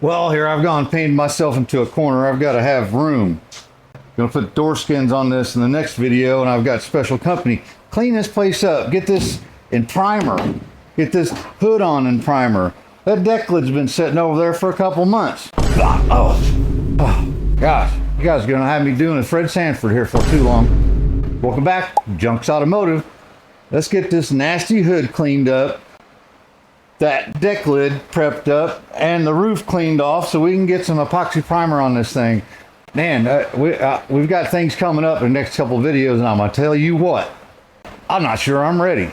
Well, here I've gone painted myself into a corner. I've got to have room. Gonna put door skins on this in the next video, and I've got special company. Clean this place up. Get this in primer. Get this hood on in primer. That deck lid's been sitting over there for a couple months. Oh, gosh. You guys are gonna have me doing a Fred Sanford here for too long. Welcome back, Junk's Automotive. Let's get this nasty hood cleaned up, that deck lid prepped up, and the roof cleaned off so we can get some epoxy primer on this thing. Man, we've got things coming up in the next couple of videos, and I'm gonna tell you what, I'm not sure I'm ready.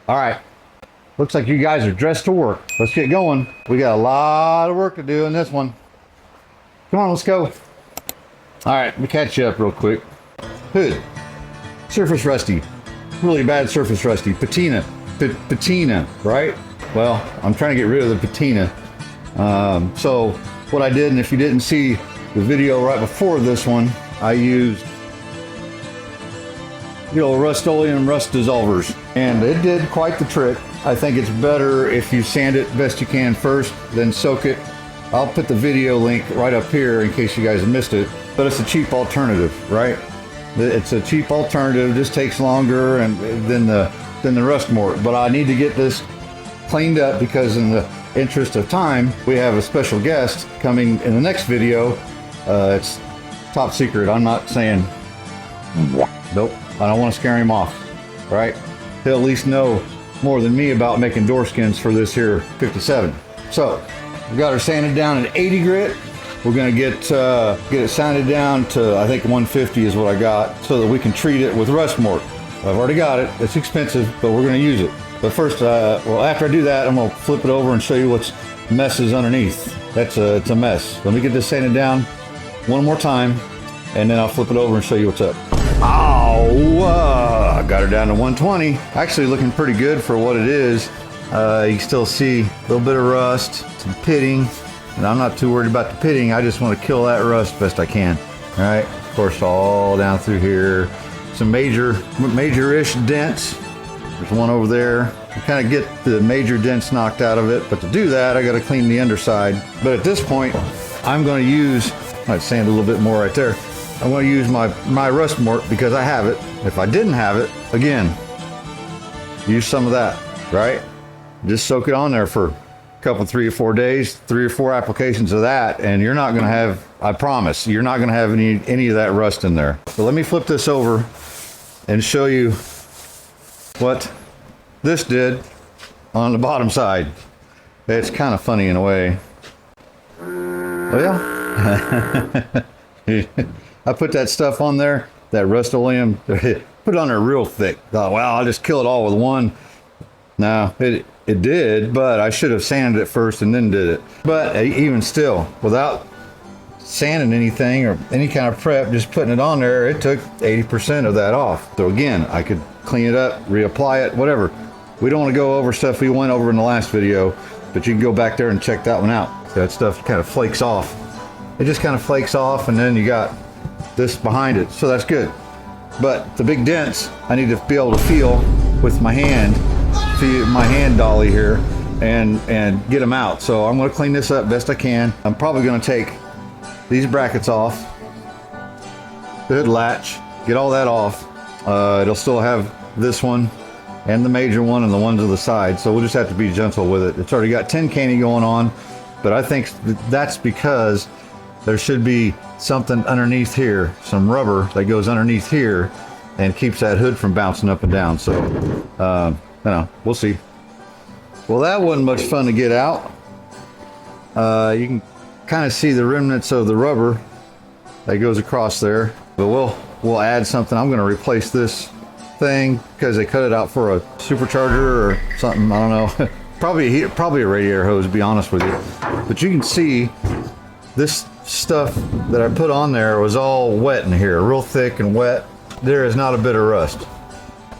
All right, looks like you guys are dressed to work. Let's get going. We got a lot of work to do in this one. Come on, let's go. All right, let me catch you up real quick. Hood, surface rusty, really bad surface rusty. Patina, patina, right? Well, I'm trying to get rid of the patina. So what I did, and if you didn't see the video right before this one, I used Rust-Oleum rust dissolvers, and it did quite the trick. I think it's better if you sand it best you can first, then soak it. I'll put the video link right up here in case you guys missed it, but it's a cheap alternative, right? It's a cheap alternative, just takes longer and than the rust mort. But I need to get this cleaned up because in the interest of time, we have a special guest coming in the next video. It's top secret. I'm not saying, nope, I don't want to scare him off, right? He'll at least know more than me about making door skins for this here 57. So we got her sanded down at 80 grit. We're gonna get it sanded down to, I think 150 is what I got, so that we can treat it with rust mort. I've already got it. It's expensive, but we're gonna use it. But first, well, after I do that, I'm gonna flip it over and show you what's messes underneath. It's a mess. Let me get this sanded down one more time, and then I'll flip it over and show you what's up. Oh, I got her down to 120. Actually looking pretty good for what it is. You can still see a little bit of rust, some pitting, and I'm not too worried about the pitting. I just want to kill that rust best I can. All right, of course, all down through here. Some major-ish dents. There's one over there. I kind of get the major dents knocked out of it, but to do that, I got to clean the underside. But at this point, I'm going to use, I'd sand a little bit more right there. I'm going to use my rust mort because I have it. If I didn't have it, again, use some of that, right? Just soak it on there for a couple, 3 or 4 days, 3 or 4 applications of that, and you're not going to have, I promise, you're not going to have any of that rust in there. So let me flip this over and show you what this did on the bottom side. It's kind of funny in a way. Oh yeah? I put that stuff on there, that Rust-Oleum, put it on there real thick. Thought, well, I'll just kill it all with one. No, it did, but I should have sanded it first and then did it. But even still, without sanding anything or any kind of prep, just putting it on there, it took 80% of that off. So again, I could clean it up, reapply it, whatever. We don't want to go over stuff we went over in the last video, but you can go back there and check that one out. That stuff kind of flakes off. It just kind of flakes off, and then you got this behind it, so that's good. But the big dents, I need to be able to feel with my hand, my hand dolly here, and get them out. So I'm going to clean this up best I can. I'm probably going to take these brackets off, the hood latch, get all that off. It'll still have this one and the major one and the ones to the side, so we'll just have to be gentle with it. It's already got tin candy going on, but I think that's because there should be something underneath here, some rubber that goes underneath here and keeps that hood from bouncing up and down. So, you know, we'll see. Well, that wasn't much fun to get out. You can kind of see the remnants of the rubber that goes across there, but we'll add something. I'm going to replace this thing because they cut it out for a supercharger or something. I don't know. probably a radiator hose, to be honest with you. But you can see this stuff that I put on there was all wet in here, real thick and wet. There is not a bit of rust,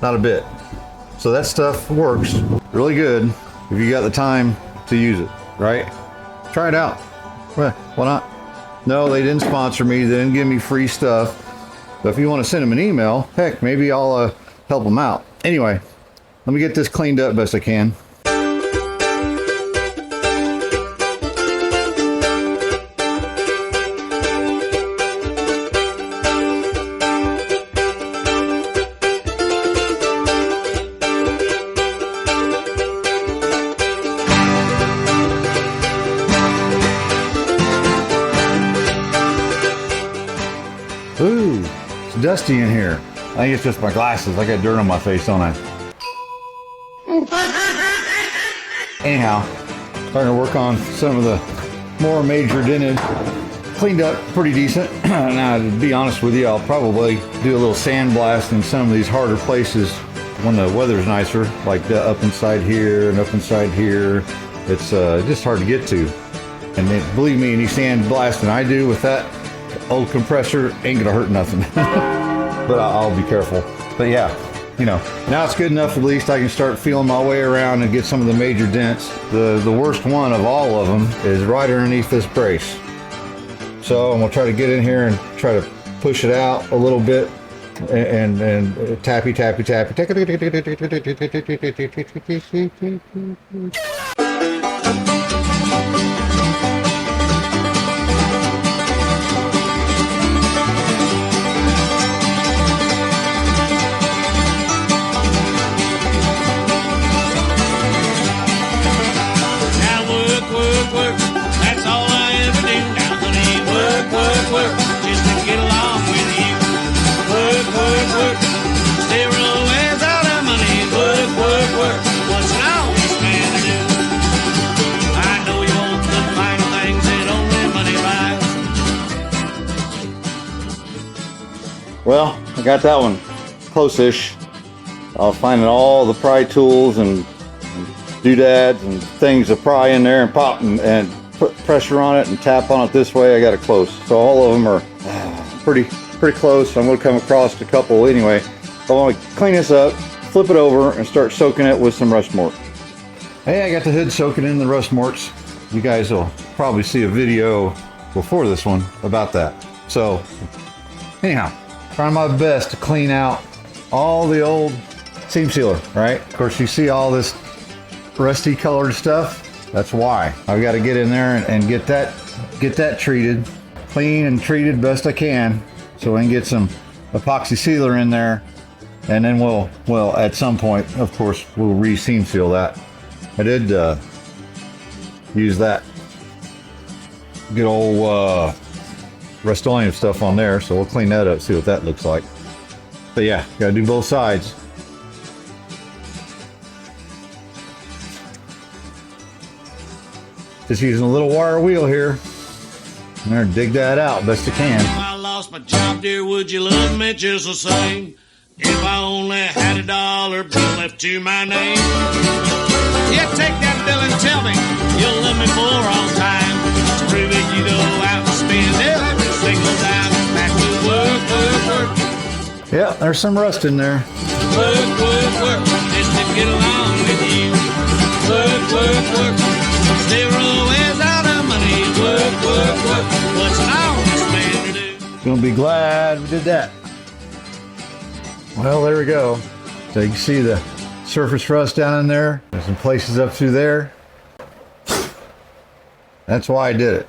not a bit. So that stuff works really good if you got the time to use it, right? Try it out. Well, why not? No, they didn't sponsor me. They didn't give me free stuff. But if you want to send them an email, heck, maybe I'll help them out. Anyway, let me get this cleaned up best I can. dusty in here. I think it's just my glasses. I got dirt on my face, don't I? Anyhow, starting to work on some of the more major dented. Cleaned up pretty decent. Now, to be honest with you, I'll probably do a little sandblast in some of these harder places when the weather's nicer, like up inside here and up inside here. It's just hard to get to. And then, believe me, any sandblasting I do with that old compressor ain't gonna hurt nothing. But I'll be careful. But yeah, you know, now it's good enough at least I can start feeling my way around and get some of the major dents. The worst one of all of them is right underneath this brace. So I'm gonna try to get in here and try to push it out a little bit and tappy. Work, that's all I ever do now, honey. Work, just to get along with you. Work, zero is out of money. Work, what's an honest man to do? I know you want the fine things that only money buys. Well, I got that one close-ish. I was finding all the pry tools and doodads and things to pry in there and pop and put pressure on it and tap on it this way. I got it close. So all of them are pretty close. I'm going to come across a couple anyway. I want to clean this up, flip it over, and start soaking it with some rust mort. Hey, I got the hood soaking in the rust morts. You guys will probably see a video before this one about that. So anyhow, trying my best to clean out all the old seam sealer, right? Of course, you see all this rusty colored stuff. That's why I've got to get in there and get that treated, clean and treated best I can, so we can get some epoxy sealer in there, and then we'll at some point, of course, we'll re-seam seal that. I did use that good old Rust-Oleum stuff on there, so we'll clean that up, see what that looks like. But yeah, gotta do both sides. Just using a little wire wheel here. I'm gonna dig that out best I can. I lost my job, dear, would you love me just the same? If I only had $1 bill left to my name. Yeah, take that bill and tell me you'll love me for all time. To prove it, you go out and spend every single dime. Back to work. Yeah, there's some rust in there. Work, just to get along with you. Work. Zero is out of money. Work. What's an honest man to do? Gonna be glad we did that. Well, there we go. So you can see the surface rust down in there. There's some places up through there. That's why I did it.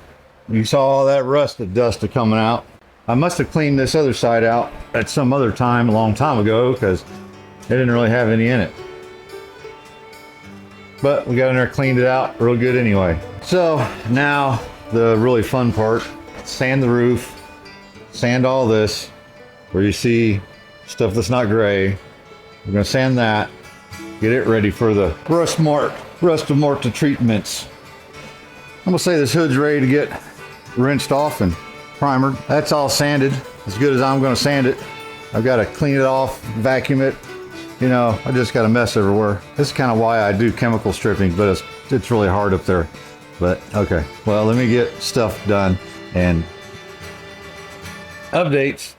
You saw all that rust and dust coming out. I must have cleaned this other side out at some other time, a long time ago, because it didn't really have any in it. But we got in there, cleaned it out real good anyway. So now the really fun part, sand the roof, sand all this, where you see stuff that's not gray. We're gonna sand that, get it ready for the rust mortar treatments. I'm gonna say this hood's ready to get rinsed off and primered. That's all sanded, as good as I'm gonna sand it. I've got to clean it off, vacuum it. You know, I just got a mess everywhere. This is kind of why I do chemical stripping, but it's really hard up there. But okay, well, let me get stuff done and updates.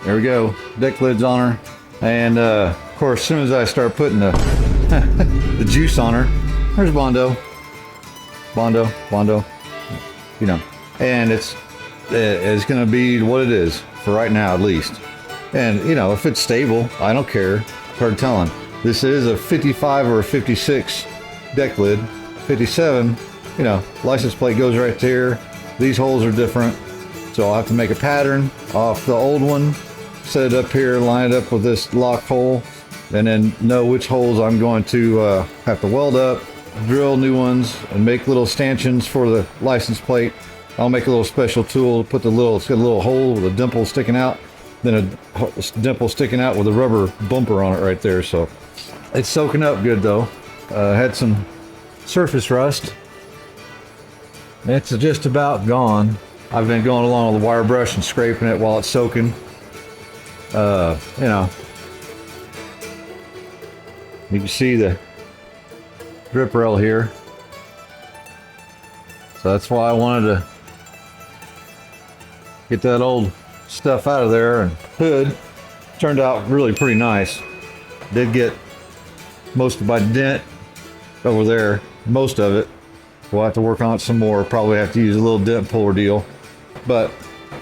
There we go, deck lids on her. And of course, as soon as I start putting the the juice on her, there's Bondo, you know, and it's gonna be what it is for right now, at least. And you know, if it's stable, I don't care. Hard telling. This is a 55 or a 56 deck lid. 57, you know, license plate goes right there. These holes are different, so I'll have to make a pattern off the old one, set it up here, line it up with this lock hole, and then know which holes I'm going to have to weld up, drill new ones, and make little stanchions for the license plate. I'll make a little special tool to put it's got a little hole with a dimple sticking out. then a dimple sticking out with a rubber bumper on it right there. So it's soaking up good though. Had some surface rust. It's just about gone. I've been going along with the wire brush and scraping it while it's soaking. You know, you can see the drip rail here. So that's why I wanted to get that old stuff out of there. And hood turned out really pretty nice. Did get most of my dent over there, most of it. We'll have to work on it some more. Probably have to use a little dent puller deal, but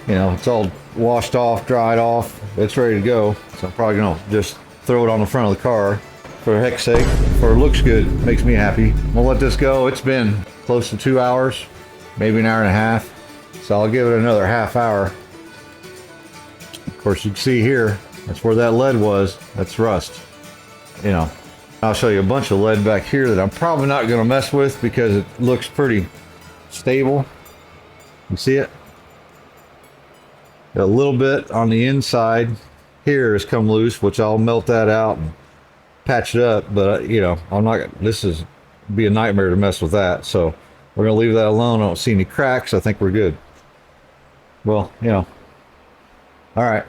you know, it's all washed off, dried off. It's ready to go. So I'm probably gonna just throw it on the front of the car for heck's sake. For it looks good, makes me happy. We'll let this go. It's been close to 2 hours, maybe an hour and a half. So I'll give it another half hour. Of course, you can see here, that's where that lead was. That's rust. You know, I'll show you a bunch of lead back here that I'm probably not going to mess with because it looks pretty stable. You see it? A little bit on the inside here has come loose, which I'll melt that out and patch it up. But you know, I'm not. This is be a nightmare to mess with that. So we're going to leave that alone. I don't see any cracks. I think we're good. Well, you know. All right.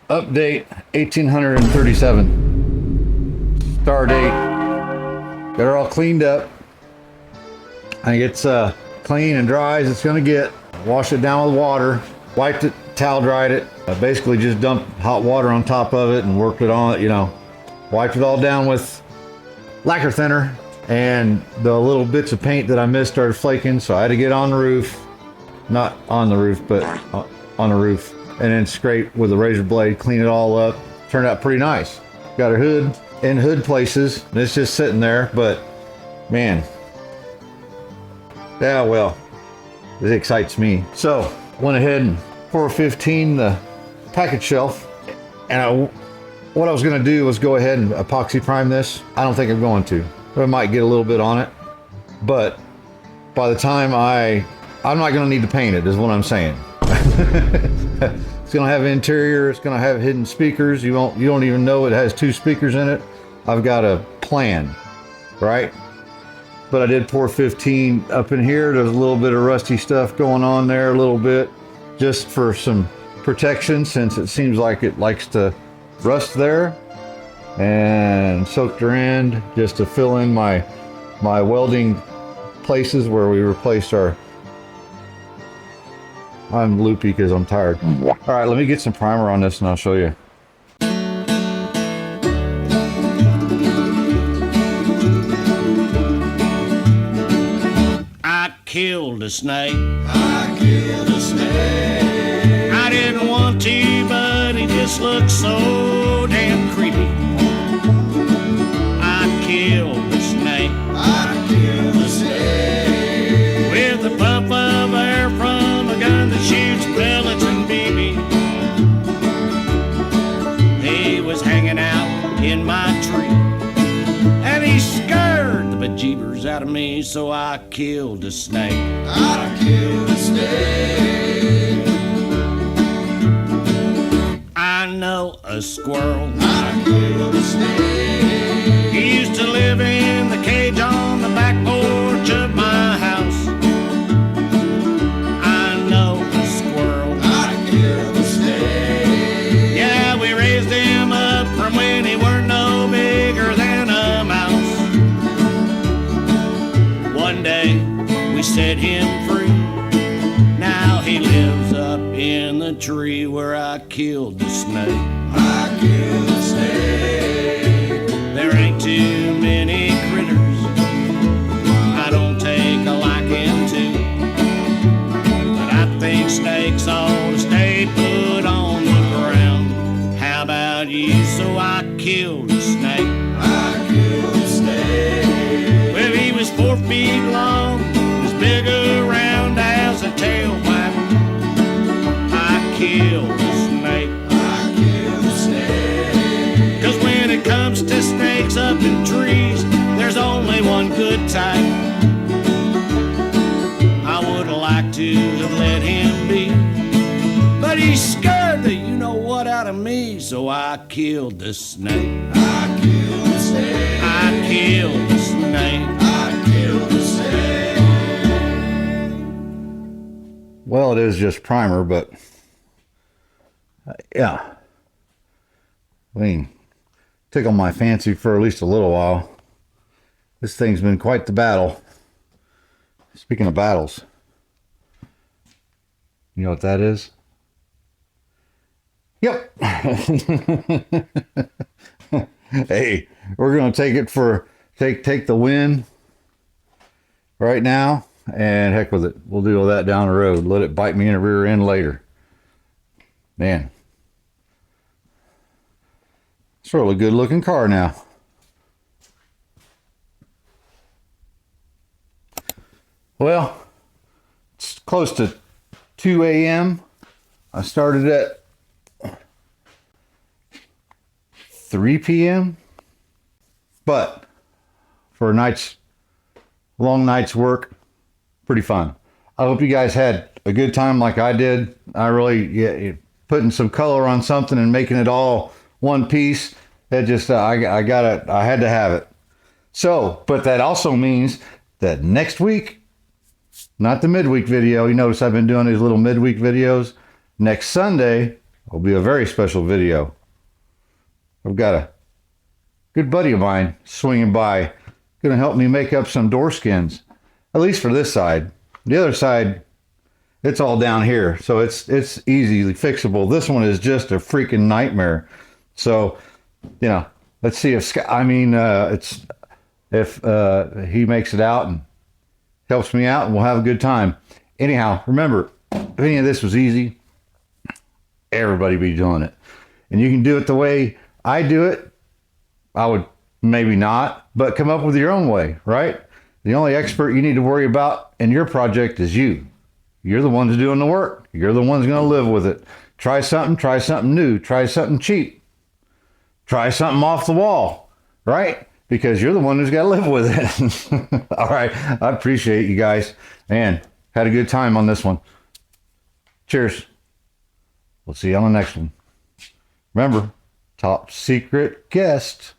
Update 1837. Star date. Got her all cleaned up. I think it's clean and dry as it's gonna get. Washed it down with water. Wiped it, towel dried it. I basically just dumped hot water on top of it and worked it on it, you know. Wiped it all down with lacquer thinner, and the little bits of paint that I missed started flaking, so I had to get on the roof. Not on the roof, but on the roof. And then scrape with a razor blade, clean it all up. Turned out pretty nice. Got a hood in hood places, and it's just sitting there, but man. Yeah, well, it excites me. So, went ahead and 415 the package shelf, and what I was gonna do was go ahead and epoxy prime this. I don't think I'm going to. I might get a little bit on it, but by the time I'm not gonna need to paint it, is what I'm saying. It's gonna have interior, it's gonna have hidden speakers. You don't even know it has 2 speakers in it. I've got a plan, right? But I did pour 15 up in here. There's a little bit of rusty stuff going on there, a little bit, just for some protection, since it seems like it likes to rust there. And soaked her in just to fill in my welding places where we replaced our. I'm loopy because I'm tired. All right, let me get some primer on this and I'll show you. I killed a snake. I killed a snake. I didn't want to, but he just looked so damn creepy. I killed a snake. I killed a snake. With a puff of air from a gun that shoots pellets and BB. He was hanging out in my tree, and he scared the bejeebers out of me, so I killed a snake. I killed a snake. I know a squirrel. I killed a snake. He used to live in the cage on the back porch of my house. I know a squirrel. I killed a snake. Yeah, we raised him up from when he weren't no bigger than a mouse. One day we set him free. Now he lives up in the tree where I killed the snake. I killed the snake. There ain't too many critters I don't take a liking to, but I think snakes ought to stay put on the ground. How about you? So I killed a snake. I killed a snake. Well, he was 4 feet long, as big around as a tailpipe. I killed a snake. I killed a snake. 'Cause when it comes to snakes up in trees, there's only one good type. I would have liked to have let him be, So I killed the snake. I killed the snake. I killed the snake. I killed the snake. Well, it is just primer, but yeah. I mean, tickle my fancy for at least a little while. This thing's been quite the battle. Speaking of battles, you know what that is? Yep. Hey, we're gonna take it for take the win right now, and heck with it. We'll do all that down the road. Let it bite me in the rear end later. Man, it's a really good looking car now. Well, it's close to 2 a.m. I started at 3 p.m. But for a long night's work, pretty fun. I hope you guys had a good time like I did. I really, putting some color on something and making it all one piece. That just, I had to have it. So, but that also means that next week, not the midweek video. You notice I've been doing these little midweek videos. Next Sunday will be a very special video. I've got a good buddy of mine swinging by, going to help me make up some door skins, at least for this side. The other side, it's all down here, so it's easily fixable. This one is just a freaking nightmare. So, let's see if he makes it out and helps me out, and we'll have a good time. Anyhow, remember, if any of this was easy, everybody be doing it. And you can do it the way I do it. I would maybe not, but come up with your own way, right? The only expert you need to worry about in your project is you. You're the ones doing the work. You're the ones going to live with it. Try something new, try something cheap, try something off the wall, right? Because you're the one who's got to live with it. All right. I appreciate you guys, and had a good time on this one. Cheers. We'll see you on the next one. Remember, top secret guest.